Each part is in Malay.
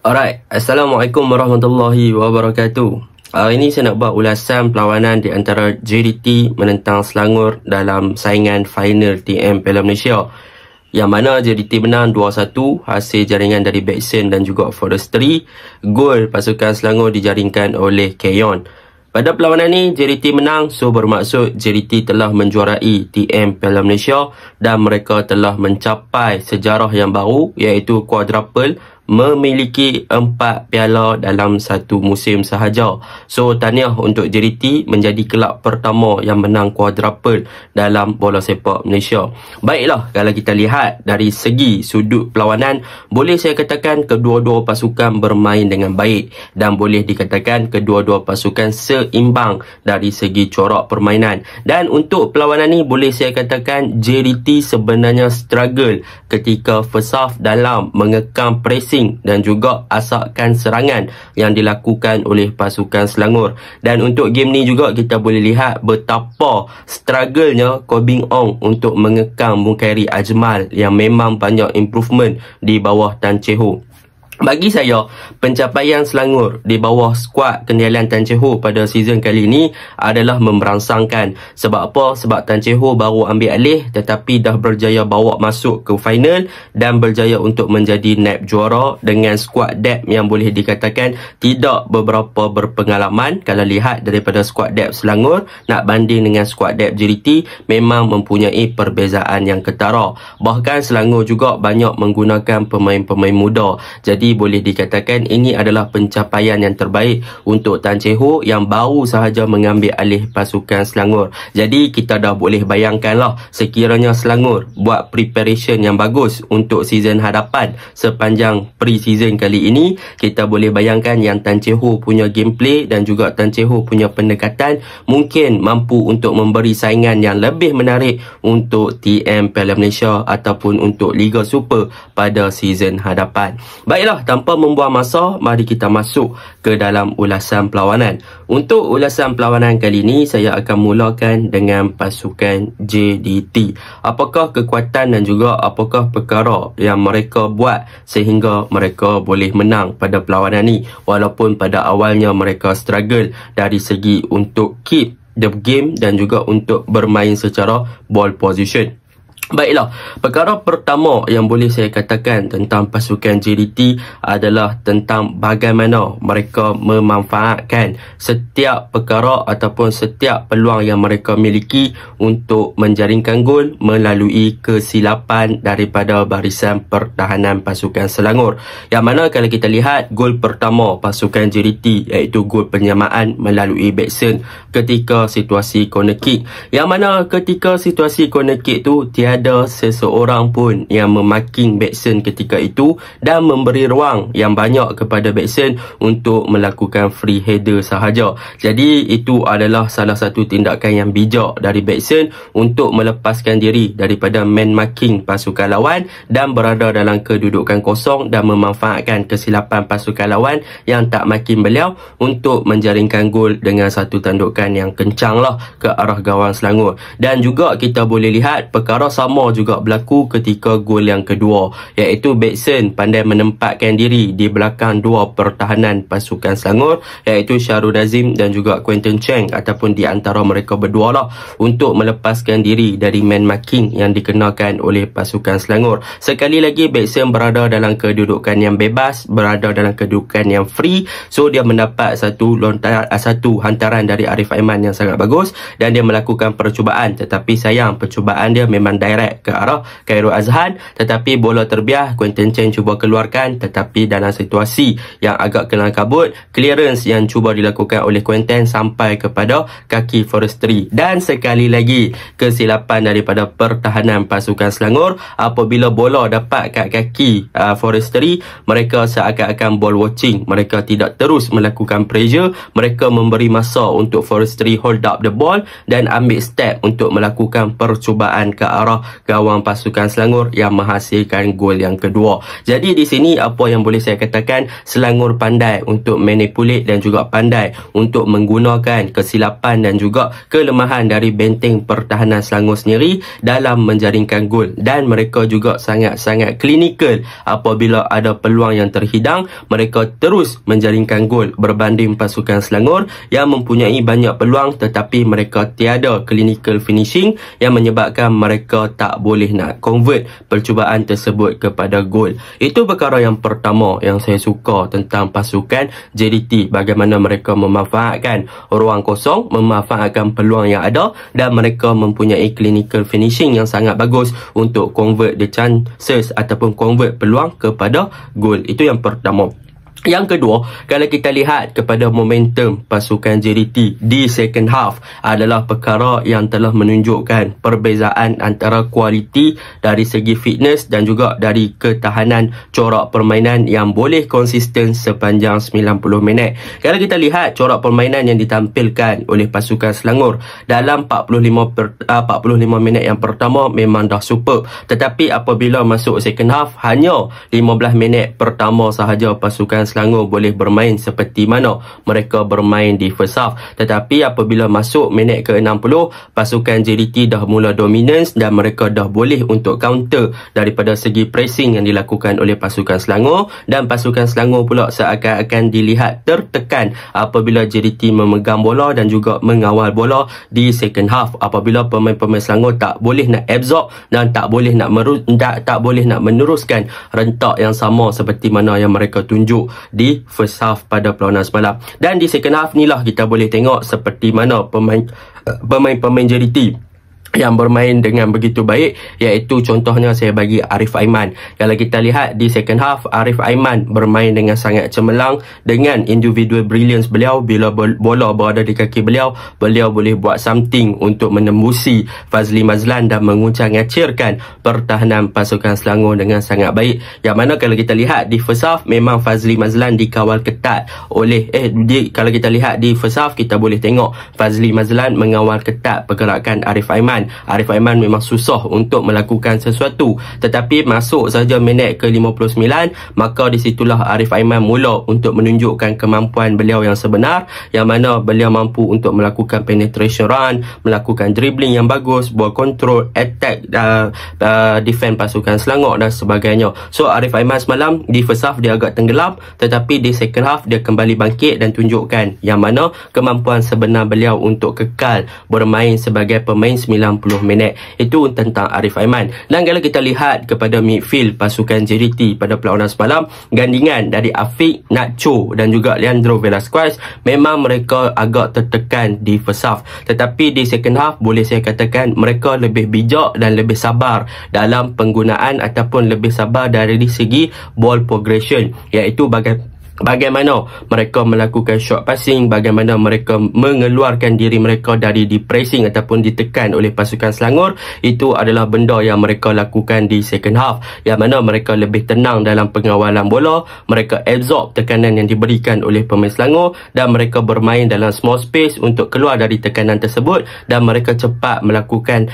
Alright, Assalamualaikum warahmatullahi wabarakatuh. Hari ini saya nak buat ulasan perlawanan di antara JDT menentang Selangor dalam saingan final TM Piala Malaysia, yang mana JDT menang 2-1 hasil jaringan dari Beksen dan juga Forestry. Gol pasukan Selangor dijaringkan oleh Keyon. Pada perlawanan ni JDT menang, so bermaksud JDT telah menjuarai TM Piala Malaysia dan mereka telah mencapai sejarah yang baru, iaitu quadruple, memiliki 4 piala dalam satu musim sahaja. So tahniah untuk JDT menjadi kelab pertama yang menang quadruple dalam bola sepak Malaysia. Baiklah, kalau kita lihat dari segi sudut perlawanan, boleh saya katakan kedua-dua pasukan bermain dengan baik dan boleh dikatakan kedua-dua pasukan seimbang dari segi corak permainan. Dan untuk perlawanan ni boleh saya katakan JDT sebenarnya struggle ketika first half dalam mengekang pressing dan juga asakkan serangan yang dilakukan oleh pasukan Selangor. Dan untuk game ni juga kita boleh lihat betapa struggle-nya Koh Beng Ong untuk mengekang Mukairi Ajmal yang memang banyak improvement di bawah Tan Chee Ho. Bagi saya, pencapaian Selangor di bawah skuad kendalian Tan Chee Ho pada season kali ini adalah memberangsangkan. Sebab apa? Sebab Tan Chee Ho baru ambil alih tetapi dah berjaya bawa masuk ke final dan berjaya untuk menjadi naib juara dengan skuad depth yang boleh dikatakan tidak beberapa berpengalaman. Kalau lihat daripada skuad depth Selangor nak banding dengan skuad depth JDT, memang mempunyai perbezaan yang ketara. Bahkan Selangor juga banyak menggunakan pemain-pemain muda. Jadi boleh dikatakan ini adalah pencapaian yang terbaik untuk Tan Chee Ho yang baru sahaja mengambil alih pasukan Selangor. Jadi kita dah boleh bayangkanlah, sekiranya Selangor buat preparation yang bagus untuk season hadapan sepanjang pre-season kali ini, kita boleh bayangkan yang Tan Chee Ho punya gameplay dan juga Tan Chee Ho punya pendekatan mungkin mampu untuk memberi saingan yang lebih menarik untuk TM Piala Malaysia ataupun untuk Liga Super pada season hadapan. Baiklah, tanpa membuang masa, mari kita masuk ke dalam ulasan perlawanan. Untuk ulasan perlawanan kali ini, saya akan mulakan dengan pasukan JDT. Apakah kekuatan dan juga apakah perkara yang mereka buat sehingga mereka boleh menang pada perlawanan ni, walaupun pada awalnya mereka struggle dari segi untuk keep the game dan juga untuk bermain secara ball position. Baiklah, perkara pertama yang boleh saya katakan tentang pasukan JDT adalah tentang bagaimana mereka memanfaatkan setiap perkara ataupun setiap peluang yang mereka miliki untuk menjaringkan gol melalui kesilapan daripada barisan pertahanan pasukan Selangor. Yang mana kalau kita lihat gol pertama pasukan JDT iaitu gol penyamaan melalui Beksen ketika situasi corner kick. Yang mana ketika situasi corner kick tu tiada seseorang pun yang memaking Beksen ketika itu dan memberi ruang yang banyak kepada Beksen untuk melakukan free header sahaja. Jadi itu adalah salah satu tindakan yang bijak dari Beksen untuk melepaskan diri daripada man marking pasukan lawan dan berada dalam kedudukan kosong dan memanfaatkan kesilapan pasukan lawan yang tak makin beliau untuk menjaringkan gol dengan satu tandukan yang kencang lah ke arah gawang Selangor. Dan juga kita boleh lihat perkara sama juga berlaku ketika gol yang kedua, iaitu Beksen pandai menempatkan diri di belakang dua pertahanan pasukan Selangor, iaitu Syahrul Nazim dan juga Quentin Cheng, ataupun di antara mereka berdua lah, untuk melepaskan diri dari man marking yang dikenakan oleh pasukan Selangor. Sekali lagi Beksen berada dalam kedudukan yang bebas, berada dalam kedudukan yang free, so dia mendapat satu hantaran dari Arif Aiman yang sangat bagus dan dia melakukan percubaan, tetapi sayang percubaan dia memang direct ke arah Khairul Azhan, tetapi bola terbiah. Quentin Cheng cuba keluarkan tetapi dalam situasi yang agak kelang kabut, clearance yang cuba dilakukan oleh Quentin sampai kepada kaki Forestry. Dan sekali lagi kesilapan daripada pertahanan pasukan Selangor. Apabila bola dapat kat kaki Forestry, mereka seakan-akan ball watching, mereka tidak terus melakukan pressure, mereka memberi masa untuk Forestry hold up the ball dan ambil step untuk melakukan percubaan ke arah adalah gawang pasukan Selangor yang menghasilkan gol yang kedua. Jadi di sini apa yang boleh saya katakan, Selangor pandai untuk manipulate dan juga pandai untuk menggunakan kesilapan dan juga kelemahan dari benteng pertahanan Selangor sendiri dalam menjaringkan gol, dan mereka juga sangat-sangat klinikal apabila ada peluang yang terhidang, mereka terus menjaringkan gol berbanding pasukan Selangor yang mempunyai banyak peluang tetapi mereka tiada clinical finishing yang menyebabkan mereka tak boleh nak convert percubaan tersebut kepada gol. Itu perkara yang pertama yang saya suka tentang pasukan JDT, bagaimana mereka memanfaatkan ruang kosong, memanfaatkan peluang yang ada, dan mereka mempunyai clinical finishing yang sangat bagus untuk convert the chances ataupun convert peluang kepada gol. Itu yang pertama. Yang kedua, kalau kita lihat kepada momentum pasukan JDT di second half adalah perkara yang telah menunjukkan perbezaan antara kualiti dari segi fitness dan juga dari ketahanan corak permainan yang boleh konsisten sepanjang 90 minit. Kalau kita lihat corak permainan yang ditampilkan oleh pasukan Selangor dalam 45 minit yang pertama memang dah superb, tetapi apabila masuk second half hanya 15 minit pertama sahaja pasukan Selangor boleh bermain seperti mana mereka bermain di first half. Tetapi apabila masuk minit ke-60, pasukan JDT dah mula dominance dan mereka dah boleh untuk counter daripada segi pressing yang dilakukan oleh pasukan Selangor, dan pasukan Selangor pula seakan-akan dilihat tertekan apabila JDT memegang bola dan juga mengawal bola di second half, apabila pemain-pemain Selangor tak boleh nak absorb dan tak boleh nak meneruskan rentak yang sama seperti mana yang mereka tunjuk di first half pada perlawanan semalam. Dan di second half ni lah kita boleh tengok seperti mana pemain-pemain JDT yang bermain dengan begitu baik, iaitu contohnya saya bagi Arif Aiman. Kalau kita lihat di second half, Arif Aiman bermain dengan sangat cemerlang dengan individual brilliance beliau. Bila bola berada di kaki beliau boleh buat something untuk menembusi Fazli Mazlan dan menguncang-ngacirkan pertahanan pasukan Selangor dengan sangat baik. Yang mana kalau kita lihat di first half memang Fazli Mazlan dikawal ketat oleh kalau kita lihat di first half kita boleh tengok Fazli Mazlan mengawal ketat pergerakan Arif Aiman. Arif Aiman memang susah untuk melakukan sesuatu, tetapi masuk saja minit ke-59, maka disitulah Arif Aiman mula untuk menunjukkan kemampuan beliau yang sebenar, yang mana beliau mampu untuk melakukan penetration run, melakukan dribbling yang bagus, ball control, attack, defend pasukan Selangor dan sebagainya. So Arif Aiman semalam di first half dia agak tenggelam, tetapi di second half dia kembali bangkit dan tunjukkan yang mana kemampuan sebenar beliau untuk kekal bermain sebagai pemain 90 minit. Itu tentang Arif Aiman. Dan kalau kita lihat kepada midfield pasukan JDT pada perlawanan semalam, gandingan dari Afiq, Nacho dan juga Leandro Velasquez memang mereka agak tertekan di first half, tetapi di second half boleh saya katakan mereka lebih bijak dan lebih sabar dalam penggunaan ataupun lebih sabar dari segi ball progression, iaitu bagaimana mereka melakukan short passing, bagaimana mereka mengeluarkan diri mereka dari depressing ataupun ditekan oleh pasukan Selangor. Itu adalah benda yang mereka lakukan di second half, yang mana mereka lebih tenang dalam pengawalan bola, mereka absorb tekanan yang diberikan oleh pemain Selangor dan mereka bermain dalam small space untuk keluar dari tekanan tersebut, dan mereka cepat melakukan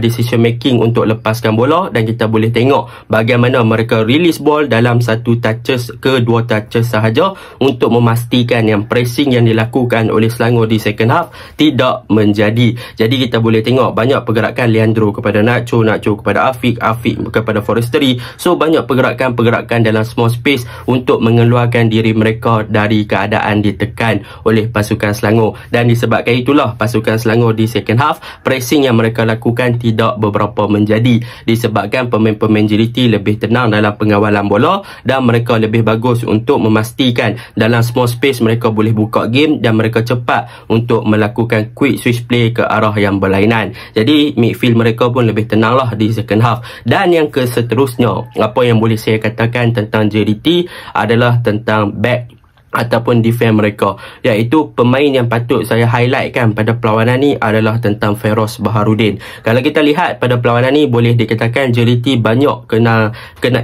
decision making untuk lepaskan bola. Dan kita boleh tengok bagaimana mereka release ball dalam 1 touches ke 2 touches sahaja untuk memastikan yang pressing yang dilakukan oleh Selangor di second half tidak menjadi. Jadi kita boleh tengok banyak pergerakan Leandro kepada Nacho kepada Afiq kepada Forestry. So banyak pergerakan dalam small space untuk mengeluarkan diri mereka dari keadaan ditekan oleh pasukan Selangor. Dan disebabkan itulah pasukan Selangor di second half pressing yang mereka lakukan tidak beberapa menjadi, disebabkan pemain-pemain JDT lebih tenang dalam pengawalan bola dan mereka lebih bagus untuk memastikan dalam small space mereka boleh buka game dan mereka cepat untuk melakukan quick switch play ke arah yang berlainan. Jadi midfield mereka pun lebih tenang lah di second half. Dan yang seterusnya, apa yang boleh saya katakan tentang JDT adalah tentang back ataupun defend mereka, iaitu pemain yang patut saya highlightkan pada perlawanan ni adalah tentang Feroz Baharudin. Kalau kita lihat pada perlawanan ni, boleh dikatakan JDT banyak kena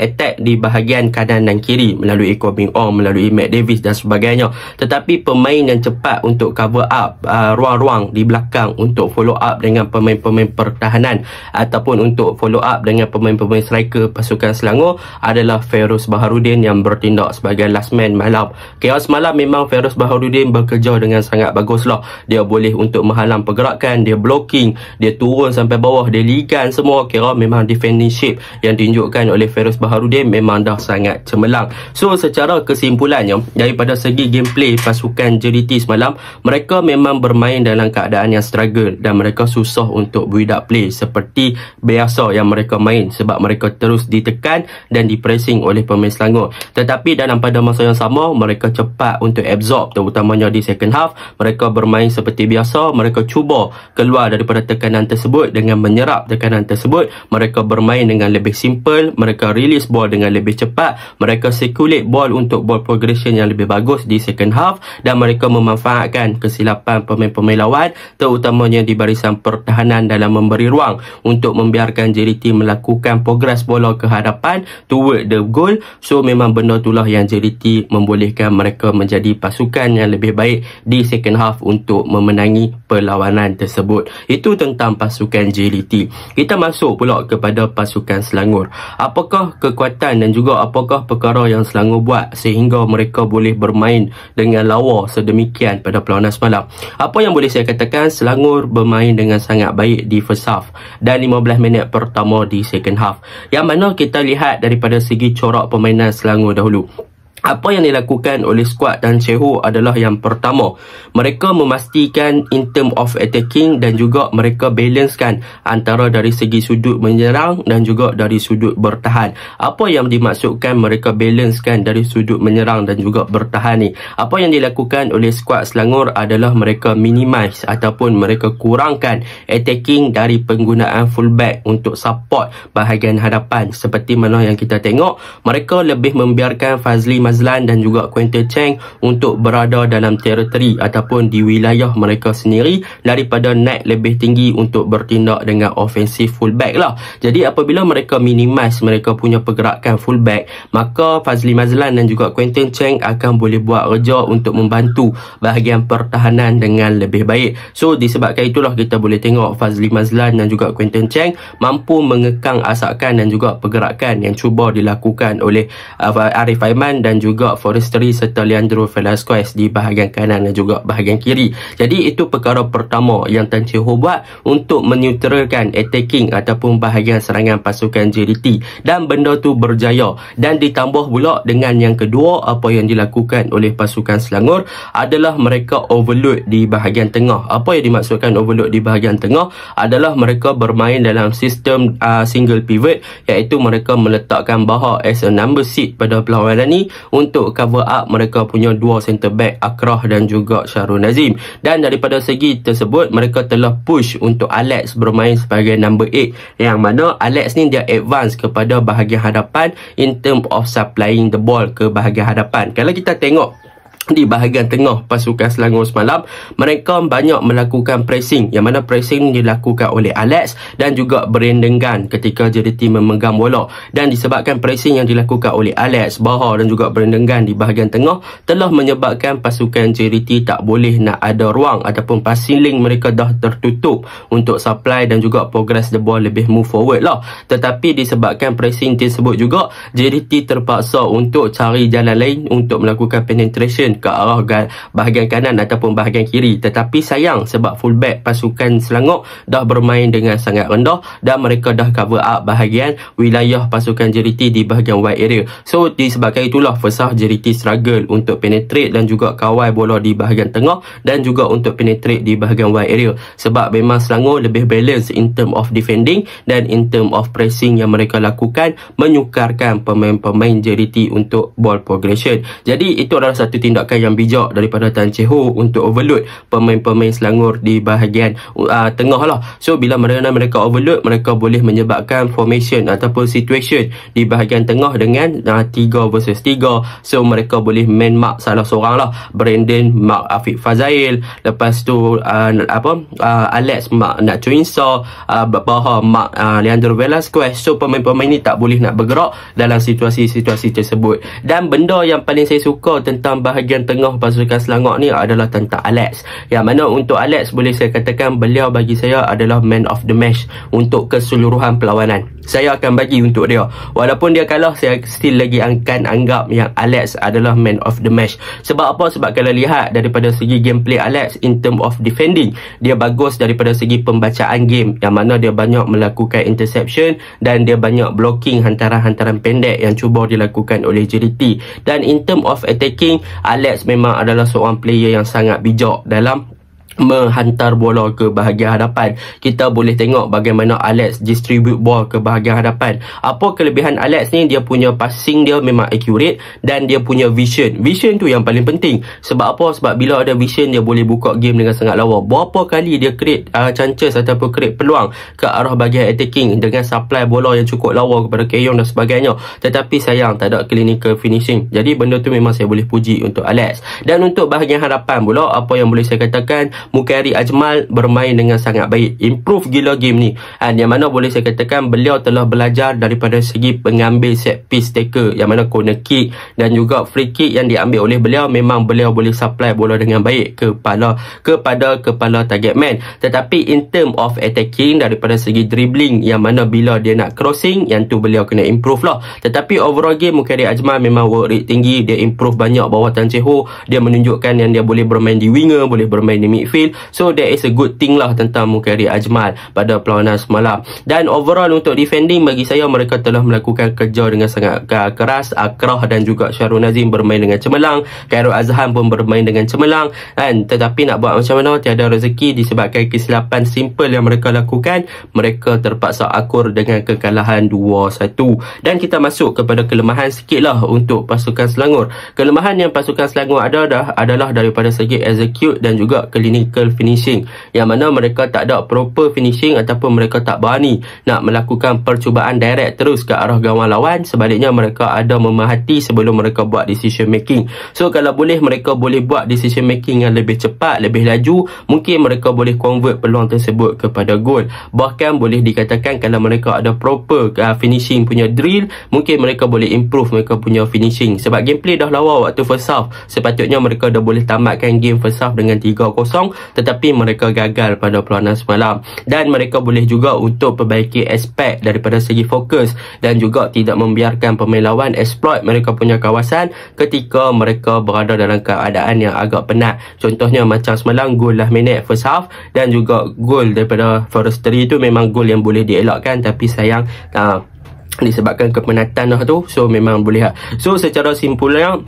attack di bahagian kanan dan kiri melalui Koh Beng Ong, melalui Matt Davis dan sebagainya, tetapi pemain yang cepat untuk cover up ruang-ruang di belakang, untuk follow up dengan pemain-pemain pertahanan ataupun untuk follow up dengan pemain-pemain striker pasukan Selangor adalah Feroz Baharudin yang bertindak sebagai last man malam. Semalam memang Feroz Baharudin bekerja dengan sangat bagus lah. Dia boleh untuk menghalang pergerakan, dia blocking, dia turun sampai bawah, dia ligan semua. Kira memang defending shape yang ditunjukkan oleh Feroz Baharudin memang dah sangat cemerlang. So secara kesimpulannya, daripada segi gameplay pasukan JDT semalam, mereka memang bermain dalam keadaan yang struggle dan mereka susah untuk build up play seperti biasa yang mereka main, sebab mereka terus ditekan dan dipressing oleh pemain Selangor. Tetapi dalam pada masa yang sama, mereka cepat untuk absorb, terutamanya di second half. Mereka bermain seperti biasa, mereka cuba keluar daripada tekanan tersebut dengan menyerap tekanan tersebut. Mereka bermain dengan lebih simple, mereka release ball dengan lebih cepat, mereka circulate ball untuk ball progression yang lebih bagus di second half, dan mereka memanfaatkan kesilapan pemain-pemain lawan, terutamanya di barisan pertahanan dalam memberi ruang untuk membiarkan JDT melakukan progress bola ke hadapan toward the goal. So memang benda itulah yang JDT membolehkan mereka menjadi pasukan yang lebih baik di second half untuk memenangi perlawanan tersebut. Itu tentang pasukan JDT. Kita masuk pula kepada pasukan Selangor. Apakah kekuatan dan juga apakah perkara yang Selangor buat sehingga mereka boleh bermain dengan lawa sedemikian pada perlawanan semalam? Apa yang boleh saya katakan, Selangor bermain dengan sangat baik di first half dan 15 minit pertama di second half, yang mana kita lihat daripada segi corak permainan Selangor dahulu. Apa yang dilakukan oleh skuad Tan Chee Ho adalah yang pertama, mereka memastikan in term of attacking dan juga mereka balancekan antara dari segi sudut menyerang dan juga dari sudut bertahan. Apa yang dimaksudkan mereka balancekan dari sudut menyerang dan juga bertahan ni? Apa yang dilakukan oleh skuad Selangor adalah mereka minimize ataupun mereka kurangkan attacking dari penggunaan fullback untuk support bahagian hadapan. Seperti mana yang kita tengok, mereka lebih membiarkan Fazli Mazlan dan juga Quinton Cheng untuk berada dalam teritori ataupun di wilayah mereka sendiri daripada naik lebih tinggi untuk bertindak dengan offensive fullback lah. Jadi apabila mereka minimize mereka punya pergerakan fullback, maka Fazli Mazlan dan juga Quinton Cheng akan boleh buat kerja untuk membantu bahagian pertahanan dengan lebih baik. So disebabkan itulah kita boleh tengok Fazli Mazlan dan juga Quinton Cheng mampu mengekang asakan dan juga pergerakan yang cuba dilakukan oleh Arif Aiman dan juga Forestry serta Leandro Velasquez di bahagian kanan dan juga bahagian kiri. Jadi itu perkara pertama yang Tan Chee Ho buat untuk meneutralkan attacking ataupun bahagian serangan pasukan JDT, dan benda tu berjaya. Dan ditambah pula dengan yang kedua, apa yang dilakukan oleh pasukan Selangor adalah mereka overload di bahagian tengah. Apa yang dimaksudkan overload di bahagian tengah adalah mereka bermain dalam sistem single pivot, iaitu mereka meletakkan Bahar as a number 6 pada perlawanan ni untuk cover up mereka punya dua center back Akrah dan juga Syahrul Nazim. Dan daripada segi tersebut mereka telah push untuk Alex bermain sebagai number 8, yang mana Alex ni dia advance kepada bahagian hadapan in term of supplying the ball ke bahagian hadapan. Kalau kita tengok di bahagian tengah pasukan Selangor semalam, mereka banyak melakukan pressing, yang mana pressing dilakukan oleh Alex dan juga Brandon Gunn ketika JDT memegang bola. Dan disebabkan pressing yang dilakukan oleh Alex, Bahar dan juga Brandon Gunn di bahagian tengah telah menyebabkan pasukan JDT tak boleh nak ada ruang ataupun passing link mereka dah tertutup untuk supply dan juga progress the ball lebih move forward lah. Tetapi disebabkan pressing tersebut juga, JDT terpaksa untuk cari jalan lain untuk melakukan penetration ke arah bahagian kanan ataupun bahagian kiri. Tetapi sayang sebab fullback pasukan Selangor dah bermain dengan sangat rendah dan mereka dah cover up bahagian wilayah pasukan JDT di bahagian wide area. So disebabkan itulah Fesah JDT struggle untuk penetrate dan juga kawal bola di bahagian tengah dan juga untuk penetrate di bahagian wide area, sebab memang Selangor lebih balance in term of defending dan in term of pressing yang mereka lakukan menyukarkan pemain-pemain JDT untuk ball progression. Jadi itu adalah satu tindakan tindakan yang bijak daripada Tan Cheng Hock untuk overload pemain-pemain Selangor di bahagian tengah lah. So bila mereka overload, mereka boleh menyebabkan formation ataupun situation di bahagian tengah dengan 3 versus 3. So mereka boleh main mark salah seorang lah, Brandon mark Afiq Fazail, lepas tu Alex mark Nacho Insah, Baha mark Leandro Velasquez. So pemain-pemain ni tak boleh nak bergerak dalam situasi-situasi tersebut. Dan benda yang paling saya suka tentang bahagian tengah pasukan Selangor ni adalah tentang Alex, yang mana untuk Alex boleh saya katakan beliau bagi saya adalah man of the match untuk keseluruhan perlawanan. Saya akan bagi untuk dia, walaupun dia kalah, saya still lagi akan anggap yang Alex adalah man of the match. Sebab apa? Sebab kalau lihat daripada segi gameplay Alex in term of defending, dia bagus daripada segi pembacaan game, yang mana dia banyak melakukan interception dan dia banyak blocking hantaran-hantaran pendek yang cuba dilakukan oleh JDT. Dan in term of attacking, Alex memang adalah seorang player yang sangat bijak dalam menghantar bola ke bahagian hadapan. Kita boleh tengok bagaimana Alex distribute bola ke bahagian hadapan. Apa kelebihan Alex ni? Dia punya passing dia memang accurate dan dia punya vision. Vision tu yang paling penting. Sebab apa? Sebab bila ada vision, dia boleh buka game dengan sangat lawa. Berapa kali dia create chances ataupun create peluang ke arah bahagian attacking dengan supply bola yang cukup lawa kepada Keyong dan sebagainya. Tetapi sayang tak ada clinical finishing. Jadi benda tu memang saya boleh puji untuk Alex. Dan untuk bahagian hadapan pula, apa yang boleh saya katakan, Mukhari Ajmal bermain dengan sangat baik, improve gila game ni, yang mana boleh saya katakan beliau telah belajar daripada segi pengambil set piece tackle, yang mana corner kick dan juga free kick yang diambil oleh beliau, memang beliau boleh supply bola dengan baik kepada kepala target man. Tetapi in term of attacking, daripada segi dribbling, yang mana bila dia nak crossing, yang tu beliau kena improve lah. Tetapi overall game Mukhari Ajmal memang work rate tinggi, dia improve banyak bawah Tan Cheng Hock. Dia menunjukkan yang dia boleh bermain di winger, boleh bermain di midfield. So that is a good thing lah tentang Mukhari Ajmal pada perlawanan semalam. Dan overall untuk defending, bagi saya mereka telah melakukan kerja dengan sangat keras. Akrah dan juga Syarul Nazim bermain dengan cemerlang, Khairul Azham pun bermain dengan cemerlang, kan? Tetapi nak buat macam mana, tiada rezeki disebabkan kesilapan simple yang mereka lakukan. Mereka terpaksa akur dengan kekalahan 2-1. Dan kita masuk kepada kelemahan sikit lah untuk pasukan Selangor. Kelemahan yang pasukan Selangor adalah daripada segi execute dan juga clinical finishing, yang mana mereka tak ada proper finishing ataupun mereka tak berani nak melakukan percubaan direct terus ke arah gawang lawan. Sebaliknya mereka ada memerhati sebelum mereka buat decision making. So kalau boleh, mereka boleh buat decision making yang lebih cepat, lebih laju, mungkin mereka boleh convert peluang tersebut kepada gol. Bahkan boleh dikatakan kalau mereka ada proper finishing punya drill, mungkin mereka boleh improve mereka punya finishing. Sebab gameplay dah lawa waktu first half, sepatutnya mereka dah boleh tamatkan game first half dengan 3-0, tetapi mereka gagal pada perlawanan semalam. Dan mereka boleh juga untuk perbaiki aspek daripada segi fokus dan juga tidak membiarkan pemain lawan exploit mereka punya kawasan ketika mereka berada dalam keadaan yang agak penat. Contohnya macam semalam, gol lah minit first half dan juga gol daripada Forestry itu memang gol yang boleh dielakkan, tapi sayang disebabkan kepenatan lah tu. So memang boleh. So secara simpulnya,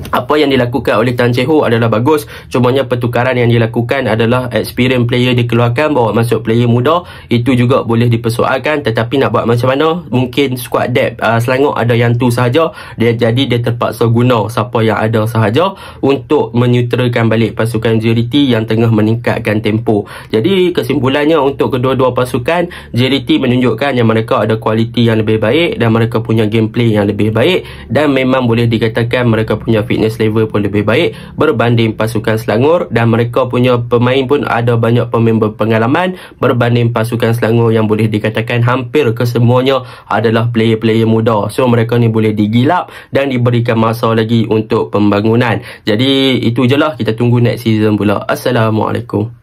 apa yang dilakukan oleh Tan Cheng Hock adalah bagus. Cumanya pertukaran yang dilakukan adalah experience player dikeluarkan, bawa masuk player muda, itu juga boleh dipersoalkan. Tetapi nak buat macam mana, mungkin squad depth Selangor ada yang tu sahaja, jadi dia terpaksa guna siapa yang ada sahaja untuk menyutralkan balik pasukan JDT yang tengah meningkatkan tempo. Jadi kesimpulannya untuk kedua-dua pasukan, JDT menunjukkan yang mereka ada kualiti yang lebih baik dan mereka punya gameplay yang lebih baik, dan memang boleh dikatakan mereka punya fitness level pun lebih baik berbanding pasukan Selangor, dan mereka punya pemain pun ada banyak pemain berpengalaman berbanding pasukan Selangor yang boleh dikatakan hampir kesemuanya adalah player-player muda. So mereka ni boleh digilap dan diberikan masa lagi untuk pembangunan. Jadi itu je lah, kita tunggu next season pula. Assalamualaikum.